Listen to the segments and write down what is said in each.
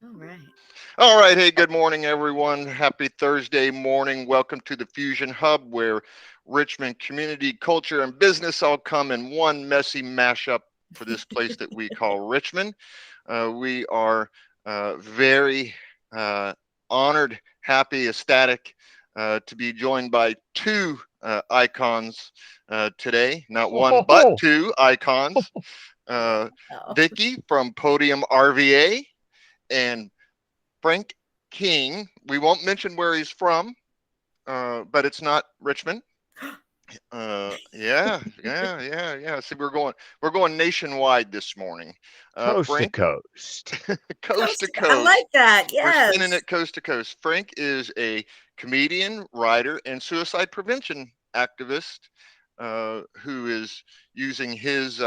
All right. All right. Hey, good morning, everyone. Happy Thursday morning. Welcome to the Fusion Hub, where Richmond community, culture, and business all come in one messy mashup for this place that we call Richmond. We are very honored, happy, ecstatic to be joined by two icons today. Not one, but Oh, two icons. Uh, Oh. Vicky from Podium RVA and Frank King. We won't mention where he's from, but it's not Richmond. Yeah. See, we're going nationwide this morning. coast to Frank, coast. coast to I coast. like that. We're spinning Yes. it coast to coast. Frank is a comedian, writer, and suicide prevention activist who is using his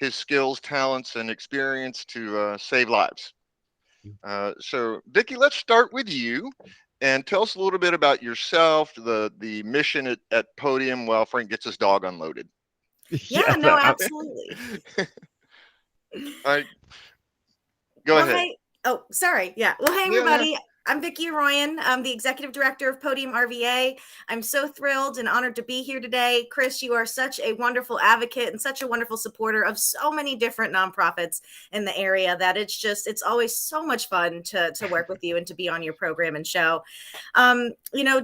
skills, talents, and experience to save lives. So, Vicky, let's start with you and tell us a little bit about yourself, the mission at Podium while Frank gets his dog unloaded. Yeah, Yeah, no, absolutely. All right, go Well, ahead. hey, oh, sorry. Yeah. Well, hey, Yeah. everybody. I'm Vicky Arroyan. I'm the executive director of Podium RVA. I'm so thrilled and honored to be here today. Chris, you are such a wonderful advocate and such a wonderful supporter of so many different nonprofits in the area that it's always so much fun to work with you and to be on your program and show.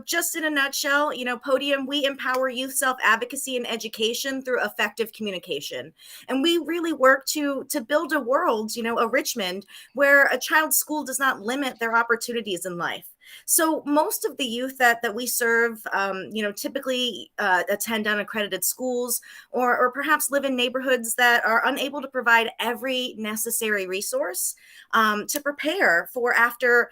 Just in a nutshell, Podium, we empower youth self-advocacy and education through effective communication. And we really work to build a world, a Richmond, where a child's school does not limit their opportunities in life. So most of the youth that we serve, typically attend unaccredited schools or perhaps live in neighborhoods that are unable to provide every necessary resource to prepare for after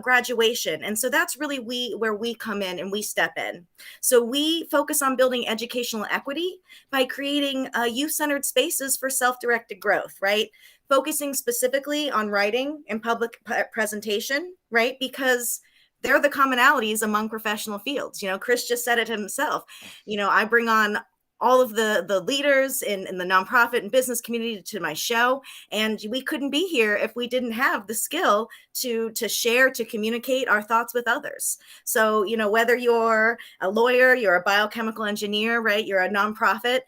graduation. And so that's really where we come in and we step in. So we focus on building educational equity by creating youth-centered spaces for self-directed growth, right? Focusing specifically on writing and public presentation, right? Because they're the commonalities among professional fields. Chris just said it himself. I bring on all of the leaders in the nonprofit and business community to my show, and we couldn't be here if we didn't have the skill to share, to communicate our thoughts with others. So whether you're a lawyer, you're a biochemical engineer, right, you're a nonprofit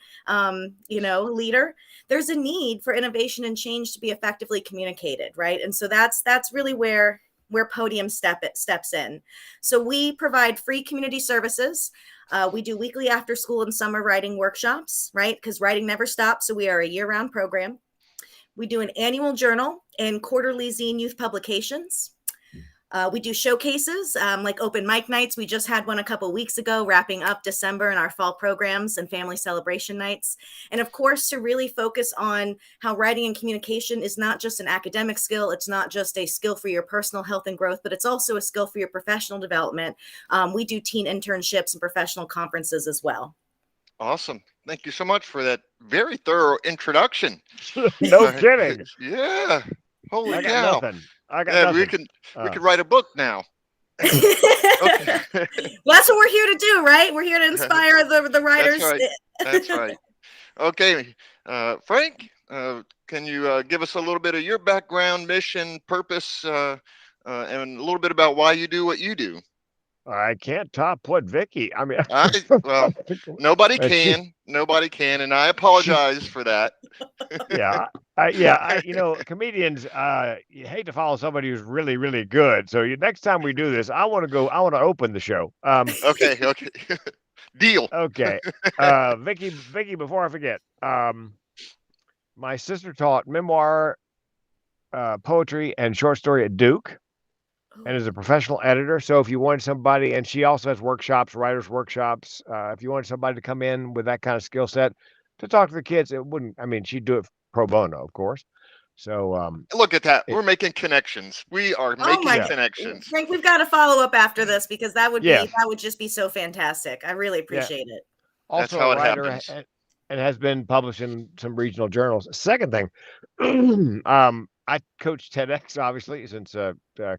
leader, there's a need for innovation and change to be effectively communicated, right? And so that's really where Podium steps in. So we provide free community services. We do weekly after school and summer writing workshops, right? Because writing never stops. So we are a year-round program. We do an annual journal and quarterly zine youth publications. We do showcases like open mic nights. We just had one a couple of weeks ago, wrapping up December and our fall programs and family celebration nights. And of course, to really focus on how writing and communication is not just an academic skill. It's not just a skill for your personal health and growth, but it's also a skill for your professional development. We do teen internships and professional conferences as well. Awesome. Thank you so much for that very thorough introduction. No kidding. Yeah. Holy I got cow. nothing. I got Yeah, we nothing. could write a book now. Okay. Well, that's what we're here to do, right? We're here to inspire the writers. That's right. That's right. Okay, Frank, can you give us a little bit of your background, mission, purpose, and a little bit about why you do what you do? I can't top what Vicky. I mean, Well, nobody she, can, and I she, apologize for that. comedians, you hate to follow somebody who's really, really good. So next time we do this, I want to open the show. Okay, deal. Okay. Vicky, before I forget, my sister taught memoir, poetry, and short story at Duke, and is a professional editor. So if you want somebody, and she also has workshops, writers workshops. If you want somebody to come in with that kind of skill set to talk to the kids, she'd do it pro bono, of course. So Look at that. We're making connections. We are making connections. Frank, we've got to follow up after this because that would just be so fantastic. I really appreciate it. Also That's how a it writer happens. and has been published in some regional journals. Second thing, I coach TEDx, obviously, since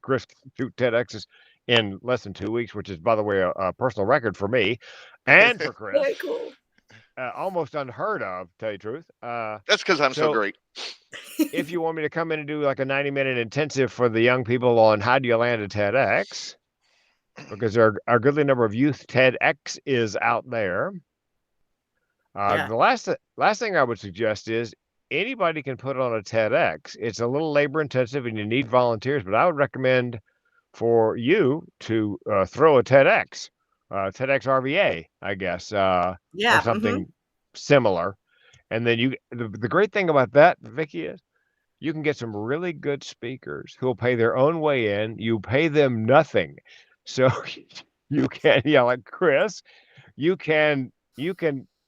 Chris threw TEDx's in less than 2 weeks, which is, by the way, a personal record for me and for Chris. Very cool. Almost unheard of, to tell you the truth. That's because I'm so great. if you want me to come in and do like a 90-minute intensive for the young people on how do you land a TEDx, because our goodly number of youth TEDx is out there. The last thing I would suggest is anybody can put on a TEDx. It's a little labor intensive and you need volunteers, but I would recommend for you to throw a TEDx, TEDx RVA, I guess, or something similar. And then the great thing about that, Vicky, is you can get some really good speakers who will pay their own way in. You pay them nothing. So you can, like Chris, you can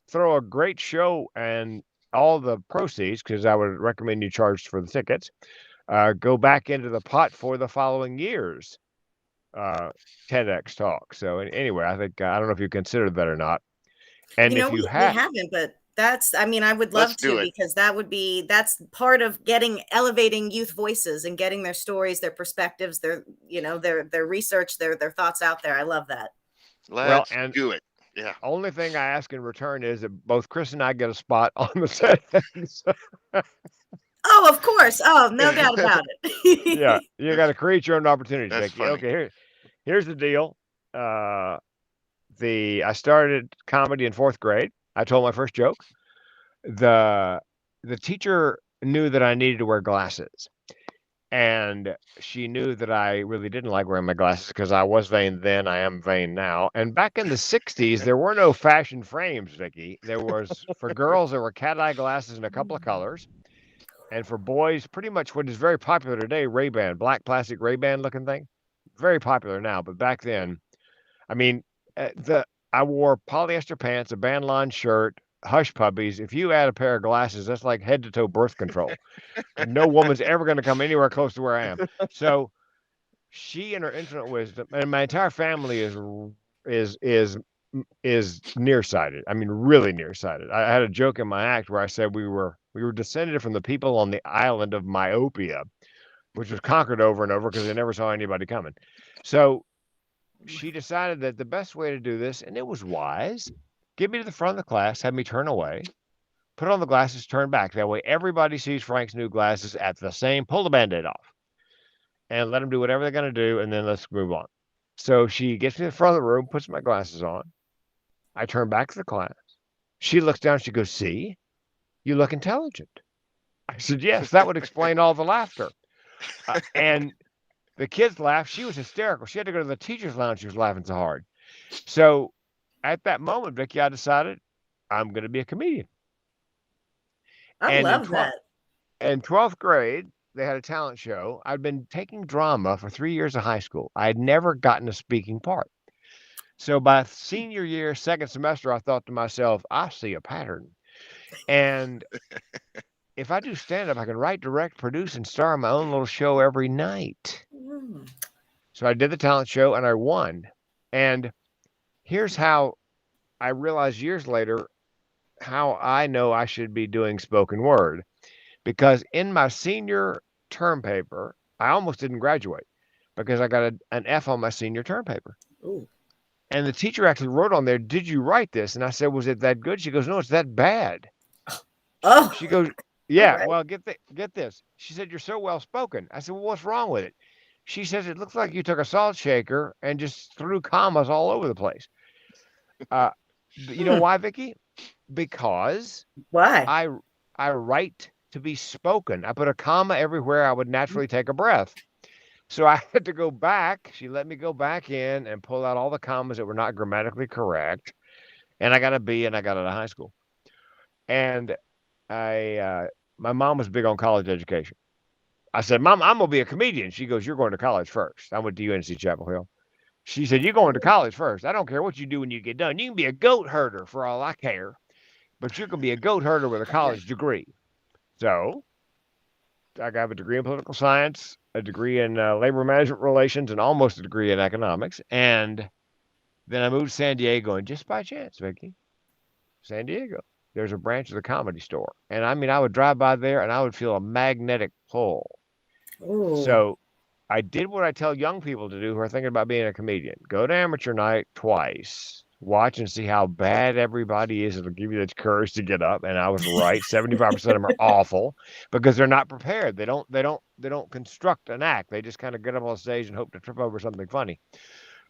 throw a great show, and all the proceeds, because I would recommend you charge for the tickets, go back into the pot for the following year's TEDx talk. So anyway, I think I don't know if you considered that or not. And if you we haven't, but I would love to, because that's part of elevating youth voices and getting their stories, their perspectives, their research, their thoughts out there. I love that. Let's do it. Yeah. Only thing I ask in return is that both Chris and I get a spot on the TEDx. Oh, of course. Oh, no doubt about it. Yeah, you got to create your own opportunities, That's Becky. funny. Okay, here's the deal. I started comedy in 4th grade. I told my first joke. The teacher knew that I needed to wear glasses, and she knew that I really didn't like wearing my glasses because I was vain then. I am vain now. And back in the 60s, there were no fashion frames, Vicky. For girls, there were cat eye glasses in a couple of colors. And for boys, pretty much what is very popular today, Ray-Ban, black plastic Ray-Ban looking thing. Very popular now, but back then, I mean, I wore polyester pants, a bandline shirt, hush puppies. If you add a pair of glasses, that's like head to toe birth control. No woman's ever going to come anywhere close to where I am. So she, in her infinite wisdom, and my entire family is nearsighted. I mean, really nearsighted. I had a joke in my act where I said we were descended from the people on the island of myopia, which was conquered over and over because they never saw anybody coming. So she decided that the best way to do this, and it was wise, get me to the front of the class, have me turn away, put on the glasses, turn back. That way everybody sees Frank's new glasses at the same, pull the Band-Aid off, and let them do whatever they're going to do, and then let's move on. So she gets me to the front of the room, puts my glasses on. I turn back to the class. She looks down, she goes, "See, you look intelligent." I said, "Yes, that would explain all the laughter." And the kids laughed. She was hysterical. She had to go to the teacher's lounge. She was laughing so hard. So at that moment, Vicky, I decided I'm going to be a comedian. I love that. In 12th grade, they had a talent show. I'd been taking drama for 3 years of high school. I had never gotten a speaking part. So by senior year, 2nd semester, I thought to myself, I see a pattern. And if I do stand-up, I can write, direct, produce, and star in my own little show every night. So I did the talent show, and I won. And here's how I realized years later how I know I should be doing spoken word. Because in my senior term paper, I almost didn't graduate because I got an F on my senior term paper. Ooh. And the teacher actually wrote on there, "Did you write this?" And I said, "Was it that good?" She goes, "No, it's that bad." Oh. She goes, "Yeah, right. Well, get this." She said, "You're so well spoken." I said, "Well, what's wrong with it?" She says, "It looks like you took a salt shaker and just threw commas all over the place." You know why, Vicky? Because why? I write to be spoken. I put a comma everywhere I would naturally take a breath. So I had to go back. She let me go back in and pull out all the commas that were not grammatically correct. And I got a B, and I got out of high school. And my mom was big on college education. I said, "Mom, I'm going to be a comedian." She goes, "You're going to college first." I went to UNC Chapel Hill. She said, "You're going to college first. I don't care what you do when you get done. You can be a goat herder for all I care, but you're going to be a goat herder with a college degree." So I got a degree in political science, a degree in labor management relations, and almost a degree in economics. And then I moved to San Diego, and just by chance, Vicky, San Diego, there's a branch of the Comedy Store. And I mean, I would drive by there and I would feel a magnetic pull. Ooh. So I did what I tell young people to do who are thinking about being a comedian. Go to amateur night twice. watch and see how bad everybody is. It'll give you the courage to get up. And I was right. 75% of them are awful because they're not prepared. They don't construct an act. They just kind of get up on stage and hope to trip over something funny.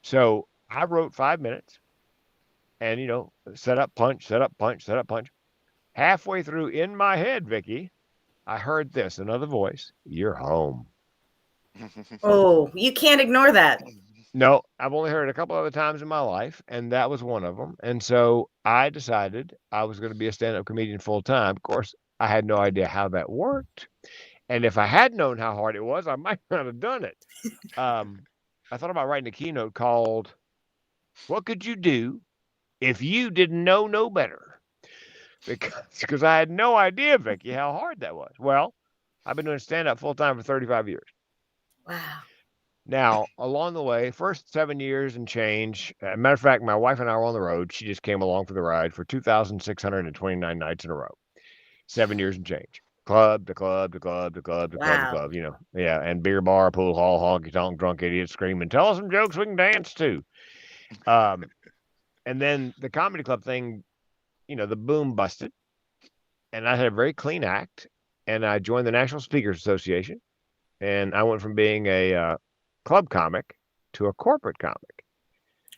So I wrote 5 minutes and, set up, punch, set up, punch, set up, punch. Halfway through in my head, Vicky, I heard this, another voice, "You're home." Oh, you can't ignore that. No, I've only heard it a couple other times in my life, and that was one of them. And so I decided I was going to be a stand-up comedian full time. Of course, I had no idea how that worked. And if I had known how hard it was, I might not have done it. I thought about writing a keynote called, "What Could You Do If You Didn't Know No Better?" Because I had no idea, Vicky, how hard that was. Well, I've been doing stand-up full time for 35 years. Wow. Now, along the way, first 7 years and change. Matter of fact, my wife and I were on the road. She just came along for the ride for 2,629 nights in a row. 7 years and change. Club to club to club to club to club to club, Yeah, and beer bar, pool hall, honky tonk, drunk idiots screaming, "Tell us some jokes we can dance to." And then the comedy club thing, the boom busted. And I had a very clean act. And I joined the National Speakers Association. And I went from being a club comic to a corporate comic.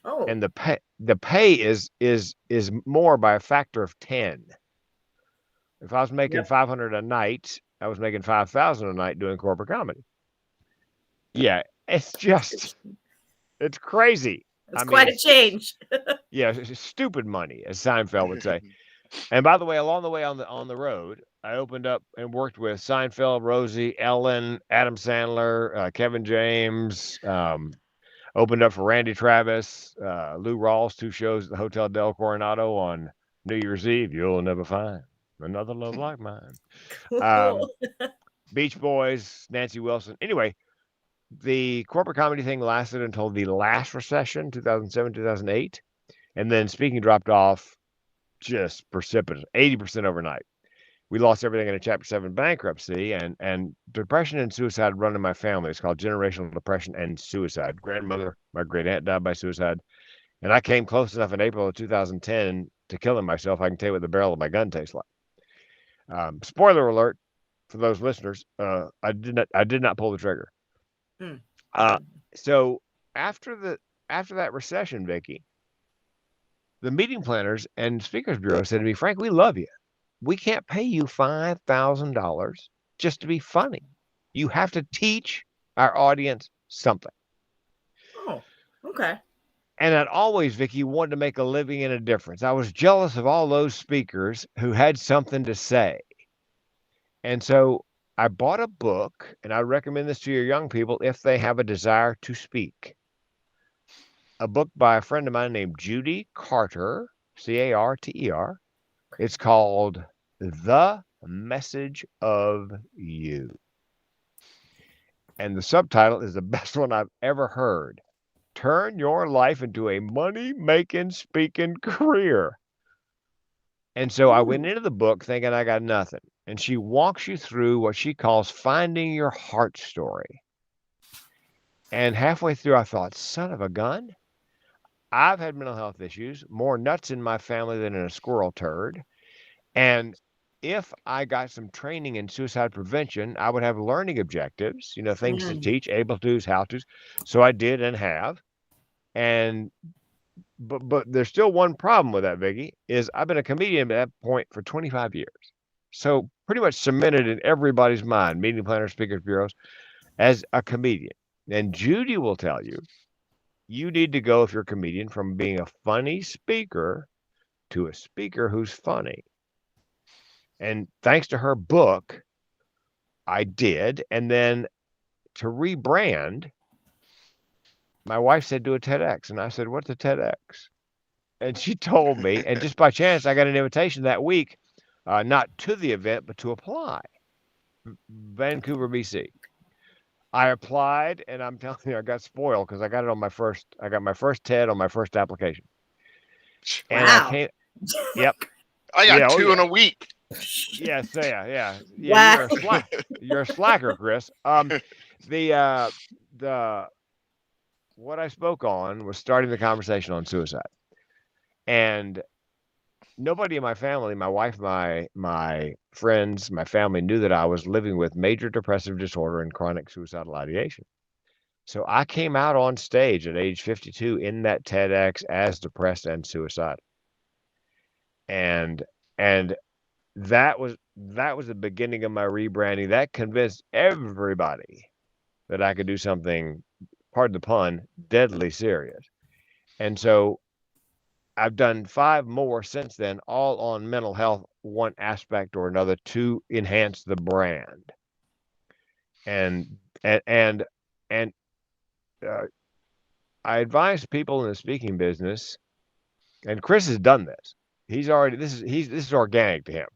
Oh. And the pay is more by a factor of 10. If I was making 500 a night, I was making 5,000 a night doing corporate comedy. Yeah, it's crazy. It's quite a change. Yeah, it's stupid money, as Seinfeld would say. And by the way, along the way on the road, I opened up and worked with Seinfeld, Rosie, Ellen, Adam Sandler, Kevin James, opened up for Randy Travis, Lou Rawls, 2 shows at the Hotel Del Coronado on New Year's Eve. You'll never find another love like mine. Cool. Beach Boys, Nancy Wilson. Anyway, the corporate comedy thing lasted until the last recession, 2007, 2008. And then speaking dropped off just precipitous, 80% overnight. We lost everything in a Chapter 7 bankruptcy, and depression and suicide run in my family. It's called generational depression and suicide. Grandmother, my great aunt died by suicide, and I came close enough in April of 2010 to killing myself. I can tell you what the barrel of my gun tastes like. Spoiler alert for those listeners: I did not pull the trigger. So after that recession, Vicky, the meeting planners and speakers bureau said to me, "Frank, we love you. We can't pay you $5,000 just to be funny. You have to teach our audience something." Oh, okay. And I'd always, Vicky, wanted to make a living and a difference. I was jealous of all those speakers who had something to say. And so I bought a book, and I recommend this to your young people if they have a desire to speak. A book by a friend of mine named Judy Carter, Carter. It's called The Message of You. And the subtitle is the best one I've ever heard. Turn your life into a money-making speaking career. And so I went into the book thinking I got nothing. And she walks you through what she calls finding your heart story. And halfway through, I thought, son of a gun. I've had mental health issues, more nuts in my family than in a squirrel turd. And if I got some training in suicide prevention, I would have learning objectives, things to teach, able to's, how to's. So I did and have. But there's still one problem with that, Vicky, is I've been a comedian at that point for 25 years. So pretty much cemented in everybody's mind, meeting planners, speakers, bureaus, as a comedian. And Judy will tell you, you need to go, if you're a comedian, from being a funny speaker to a speaker who's funny. And thanks to her book, I did. And then to rebrand, my wife said, do a TEDx. And I said, what's a TEDx? And she told me, and just by chance, I got an invitation that week, not to the event, but to apply. Vancouver, BC. I applied, and I'm telling you, I got spoiled because I got my first TED on my first application. And wow. I came, yep. I got 2 in a week. Yes, yeah. Wow. You're a slacker, Chris. The what I spoke on was starting the conversation on suicide. And nobody in my family, my wife, my friends, my family knew that I was living with major depressive disorder and chronic suicidal ideation. So I came out on stage at age 52 in that TEDx as depressed and suicidal. And and that was the beginning of my rebranding. That convinced everybody that I could do something, pardon the pun, deadly serious. And so I've done 5 more since then, all on mental health, one aspect or another to enhance the brand. And and and and uh, I advise people in the speaking business, and Chris has done this. This is organic to him,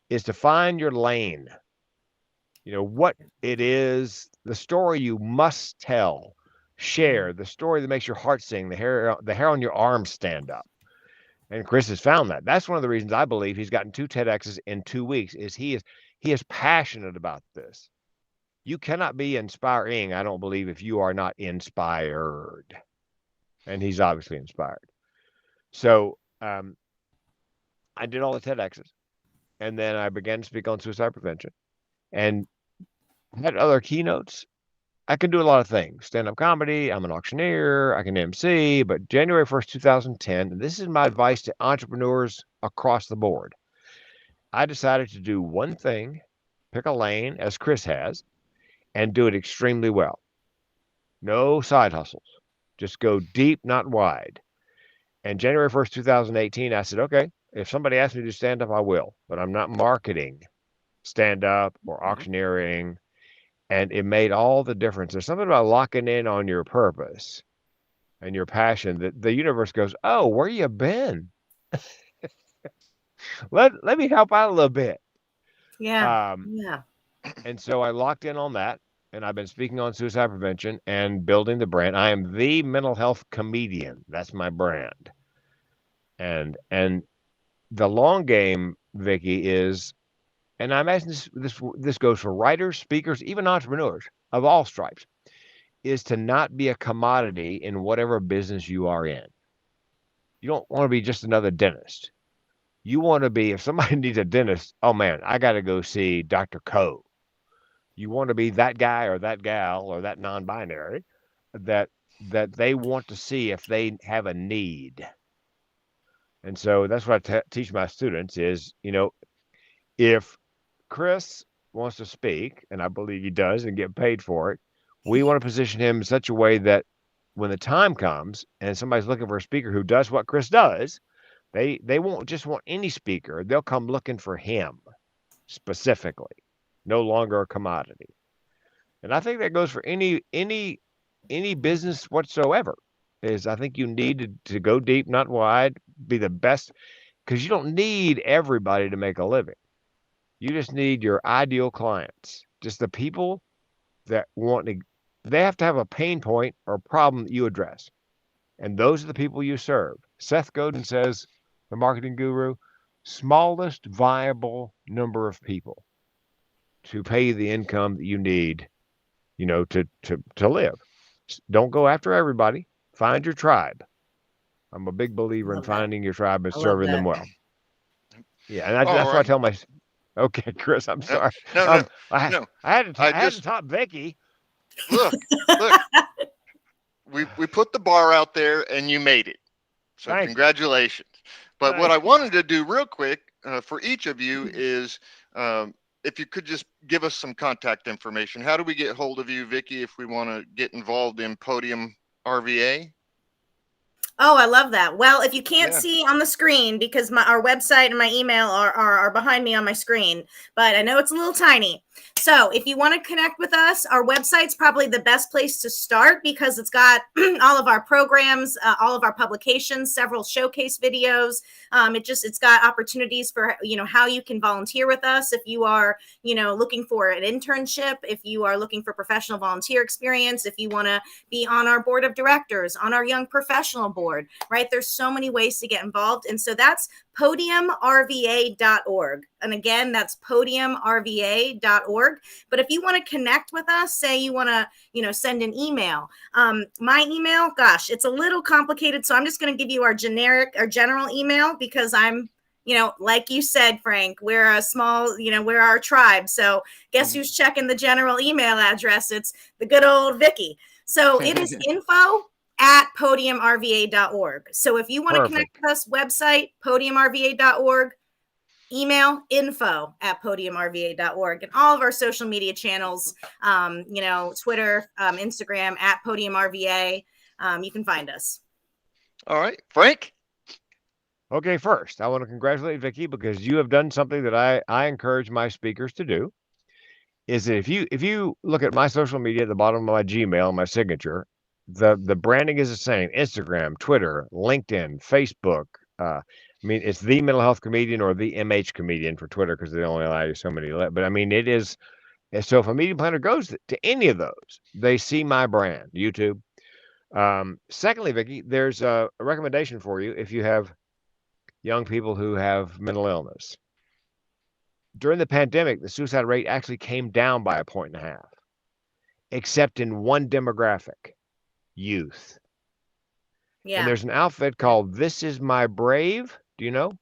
is to find your lane. What it is, the story you must tell, share, the story that makes your heart sing, the hair on your arm stand up. And Chris has found that. That's one of the reasons I believe he's gotten 2 TEDx's in 2 weeks. He is passionate about this. You cannot be inspiring, I don't believe, if you are not inspired. And he's obviously inspired. So I did all the TEDx's, and then I began to speak on suicide prevention, and had other keynotes. I can do a lot of things. Stand-up comedy, I'm an auctioneer, I can MC, but January 1st, 2010, and this is my advice to entrepreneurs across the board. I decided to do one thing, pick a lane, as Chris has, and do it extremely well. No side hustles. Just go deep, not wide. And January 1st, 2018, I said, okay, if somebody asks me to do stand-up, I will, but I'm not marketing stand-up or auctioneering. And it made all the difference. There's something about locking in on your purpose and your passion that the universe goes, oh, where you been? Let me help out a little bit. Yeah. And so I locked in on that, and I've been speaking on suicide prevention and building the brand. I am the mental health comedian. That's my brand. And the long game, Vicky, is, and I imagine this goes for writers, speakers, even entrepreneurs of all stripes, is to not be a commodity in whatever business you are in. You don't want to be just another dentist. You want to be, if somebody needs a dentist, oh man, I got to go see Dr. Coe. You want to be that guy or that gal or that non-binary that they want to see if they have a need. And so that's what I teach my students is, if Chris wants to speak, and I believe he does and get paid for it, we want to position him in such a way that when the time comes and somebody's looking for a speaker who does what Chris does, they won't just want any speaker. They'll come looking for him specifically, no longer a commodity. And I think that goes for any business whatsoever. I think you need to go deep, not wide, be the best, because you don't need everybody to make a living. You just need your ideal clients, just the people that they have to have a pain point or problem that you address. And those are the people you serve. Seth Godin says, the marketing guru, smallest viable number of people to pay the income that you need, to live. Don't go after everybody. Find your tribe. I'm a big believer in finding your tribe and serving them well. Yeah, and that's what I tell my. Okay, Chris, I'm sorry. No. I had to top Vicky. Look. We put the bar out there, and you made it. So Thanks. Congratulations. But what I wanted to do real quick for each of you is if you could just give us some contact information. How do we get hold of you, Vicky, if we want to get involved in Podium RVA? Oh, I love that. Well, if you can't see on the screen, because our website and my email are behind me on my screen, but I know it's a little tiny. So if you want to connect with us, our website's probably the best place to start because it's got all of our programs, all of our publications, several showcase videos. It's got opportunities for, how you can volunteer with us if you are, looking for an internship, if you are looking for professional volunteer experience, if you want to be on our board of directors, on our young professional board, right? There's so many ways to get involved. And so that's podiumrva.org. And again, that's podiumrva.org. But if you want to connect with us, say you want to, send an email. My email, gosh, it's a little complicated. So I'm just going to give you our general email, because I'm, like you said, Frank, we're a small, we're our tribe. So guess who's checking the general email address? It's the good old Vicky. So it is info@podiumrva.org. So if you want to connect with us, website, podiumrva.org, email info@podiumrva.org, and all of our social media channels, Twitter, Instagram, @podiumrva. You can find us. All right, Frank. Okay, first, I want to congratulate Vicky, because you have done something that I encourage my speakers to do. Is that if you look at my social media at the bottom of my Gmail, my signature, the branding is the same: Instagram, Twitter, LinkedIn, Facebook. It's the Mental Health Comedian or the MH Comedian for Twitter, because they only allow you so many. But it is. So if a meeting planner goes to any of those, they see my brand, YouTube. Secondly, Vicky, there's a recommendation for you if you have young people who have mental illness. During the pandemic, the suicide rate actually came down by 1.5 points, except in one demographic: youth. Yeah. And there's an outfit called This Is My Brave. Do you know?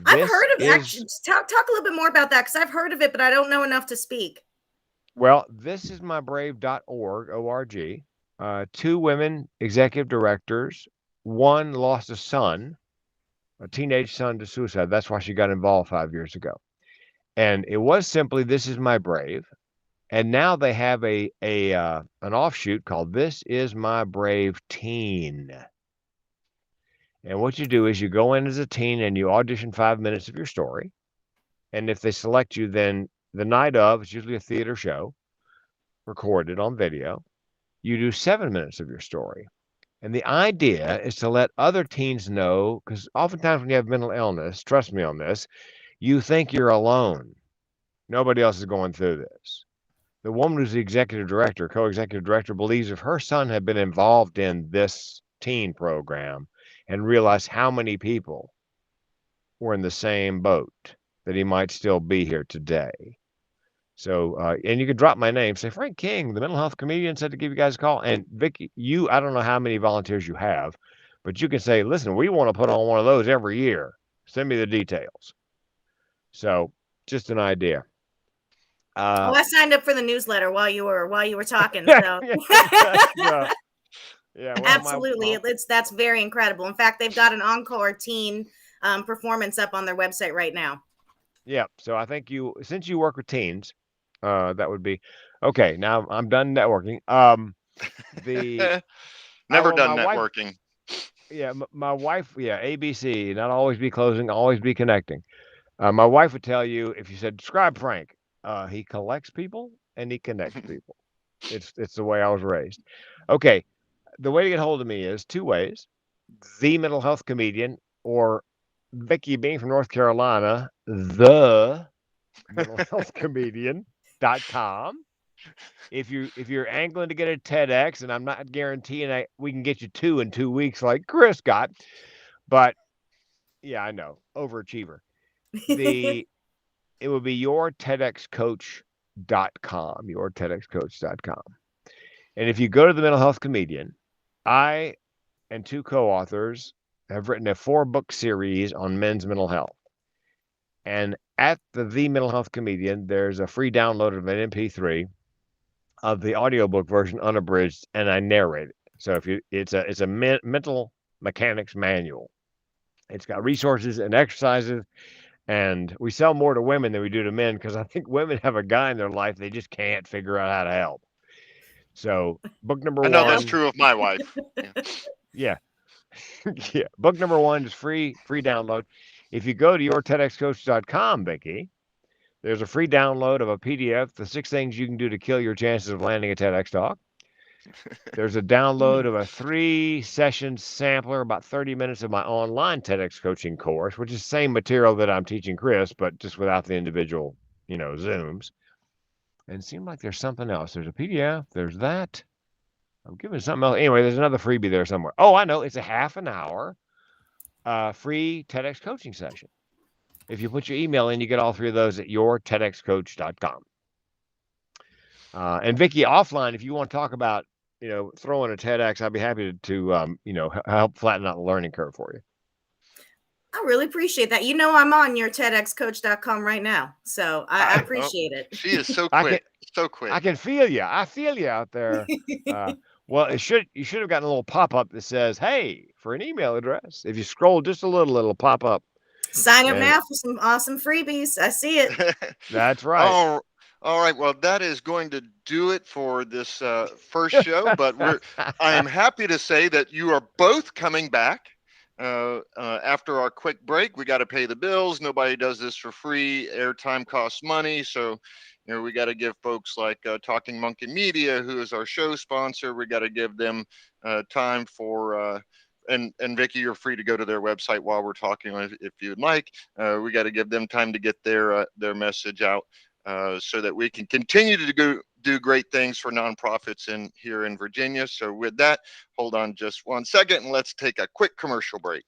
I've heard of it. Actually, talk a little bit more about that, because I've heard of it, but I don't know enough to speak. Well, thisismybrave.org, O-R-G. 2 women executive directors. One lost a son, a teenage son, to suicide. That's why she got involved 5 years ago. And it was simply This Is My Brave. And now they have an offshoot called This Is My Brave Teen. And what you do is you go in as a teen and you audition 5 minutes of your story. And if they select you, then the night of, it's usually a theater show, recorded on video, you do 7 minutes of your story. And the idea is to let other teens know, because oftentimes when you have mental illness, trust me on this, you think you're alone. Nobody else is going through this. The woman who's the executive director, co-executive director, believes if her son had been involved in this teen program and realized how many people were in the same boat, that he might still be here today. So, and you could drop my name, say, Frank King, the mental health comedian, said to give you guys a call. And Vicky, I don't know how many volunteers you have, but you can say, listen, we want to put on one of those every year. Send me the details. So, just an idea. I signed up for the newsletter while you were talking. So. Yeah, well, absolutely. That's very incredible. In fact, they've got an encore teen performance up on their website right now. Yeah. So I think since you work with teens, that would be okay. Now I'm done networking. Never done networking. My wife. Yeah, ABC. Not always be closing, always be connecting. My wife would tell you, if you said describe Frank, he collects people and he connects people. It's the way I was raised. Okay. The way to get hold of me is 2 ways: the mental health comedian, or Vicky, being from North Carolina, the mental health comedian.com. If you're angling to get a TEDx, and I'm not guaranteeing we can get you 2 in 2 weeks like Chris got, but yeah, I know, overachiever. It would be yourtedxcoach.com. And if you go to the mental health comedian, I and 2 co-authors have written a 4-book series on men's mental health. And at the Mental Health Comedian, there's a free download of an MP3 of the audiobook version, unabridged, and I narrate it. So it's a mental mechanics manual. It's got resources and exercises, and we sell more to women than we do to men, because I think women have a guy in their life they just can't figure out how to help. So book number 1. I know that's true of my wife. Yeah. Yeah. Book number 1 is free download. If you go to yourtedxcoach.com, Vicky, there's a free download of a PDF, the 6 things you can do to kill your chances of landing a TEDx talk. There's a download of a 3-session sampler, about 30 minutes of my online TEDx coaching course, which is the same material that I'm teaching Chris, but just without the individual, Zooms. And it seemed like there's something else. There's a PDF. There's that. I'm giving something else. Anyway, there's another freebie there somewhere. Oh, I know. It's a half an hour free TEDx coaching session. If you put your email in, you get all 3 of those at yourtedxcoach.com. And Vicki, offline, if you want to talk about, throwing a TEDx, I'd be happy to help flatten out the learning curve for you. I really appreciate that. I'm on your TEDxcoach.com right now, so I appreciate it. She is so quick. So quick. I can feel you. I feel you out there. Well, you should have gotten a little pop-up that says, "Hey, for an email address." If you scroll just a little, it'll pop up. Sign up now for some awesome freebies. I see it. That's right. All right. Well, that is going to do it for this first show. But I am happy to say that you are both coming back after our quick break. We got to pay the bills. Nobody does this for free. Airtime costs money, so we got to give folks like Talking Monkey Media, who is our show sponsor. We got to give them time for. And Vicki, you're free to go to their website while we're talking if you'd like. We got to give them time to get their message out so that we can continue to do great things for nonprofits here in Virginia. So with that, hold on just one second and let's take a quick commercial break.